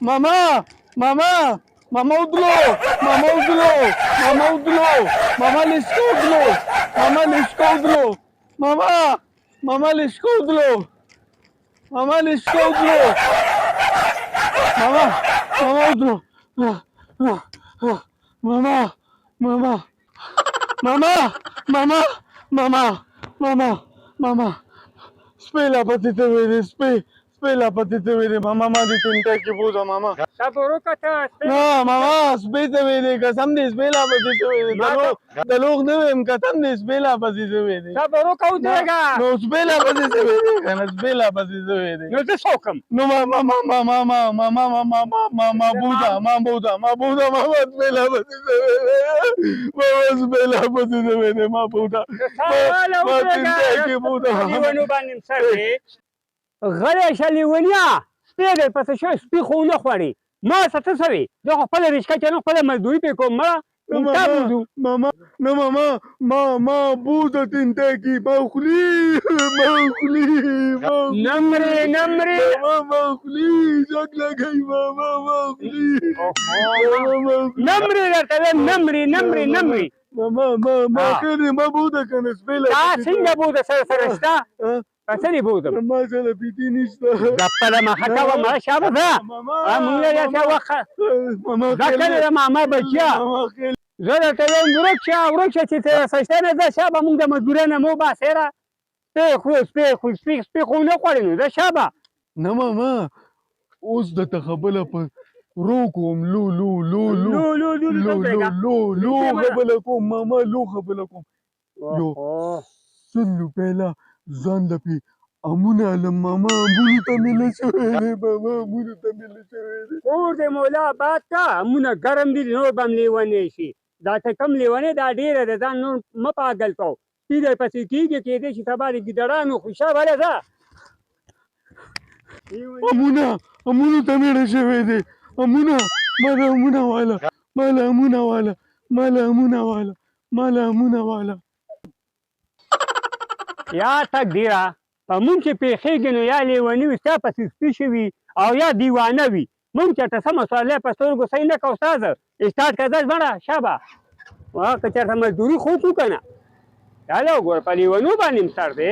ماما ماما ماما ودلو ماما ودلو ماما ودلو ماما لشکو ودلو ماما لشکو ودلو ماما ماما لشکو ودلو ماما لشکو ودلو ماما ماما ودلو ماما ماما ماما ماما ماما ماما ماما سپیلا پتی ته ویلې سپیلا پتی ته ویلې ماما ما دې تینټه کې بوزه ماما صبر وکړه نه ماما سپی ته ویلې قسم دې سپیلا پتی ته ویلې دروغ نه وایم قسم دې سپیلا پتی ته ویلې صبر وکړه ودرېږه نو سپیلا پتی ته ویلې کنه سپیلا پتی ته ویلې نو زه څه وکړم نو ماما بوزه ماما سپیلا پتی ته ویلې ماما سپیلا پتی ته ویلې ما بوزه ما تینټه کې بوزه لیونو باندې سر دی غلی شه لیونیا سپی دی پسې شوی سپي خو ونه خوړې ما څه څه شوې زه خو خپله رشکه چلم خپله مزدوري پرې کوم مړه ماما بوزه تینټه کې ما خولي نمرې ما خولي ځګ لګوي ماما ما خولي نمرې درته وایم نمرې ما خیرې ما بوزه کنه سپیله تا څنګه بوزه سره شته په څه دې بوزم ما سره پیتي نشته ګپه ده مخه کوه مړه شابه ده مونږ له داسې وخت دا کله د ماما بچیا زه درته وایم ورک شه چې سجده نه ځه شابه مونږ د مزدورۍ نه مو باسې را سپی خو ونه خوړې نو ځه شابه نه ماما اوس درته خبره په رو کوم لو خبره کوم ماما لو خبره کوم یو 100 روپۍ لا ځان لپې امونه علم ماما امونو ته مېله شوی دی کور د مولا باد کا امونه ګرم دي نور به هم لیونی شي دا ته کم لیونی دا ډېره ده ځان نور مه پاګل کوو سپي درپسې کېږي کېدای شي سبا د ګیدړانو خوشا بله ځه امونو ته مېړه شوی دی امونه ماله امونه واله یا تک ډېره په مونږ چې پېښېږي نو یا لیوني وي ستا پسې سپي شوي او یا دیوانه وي مونږ چېرته سمه سوالۍ په سترګو صحیح نه کوو استاذه اسټارټ که ځه ژمنه شابه که چېرته مزدوري خو وکړو که نه دا له وګوره په لیونو باندې هم سر دی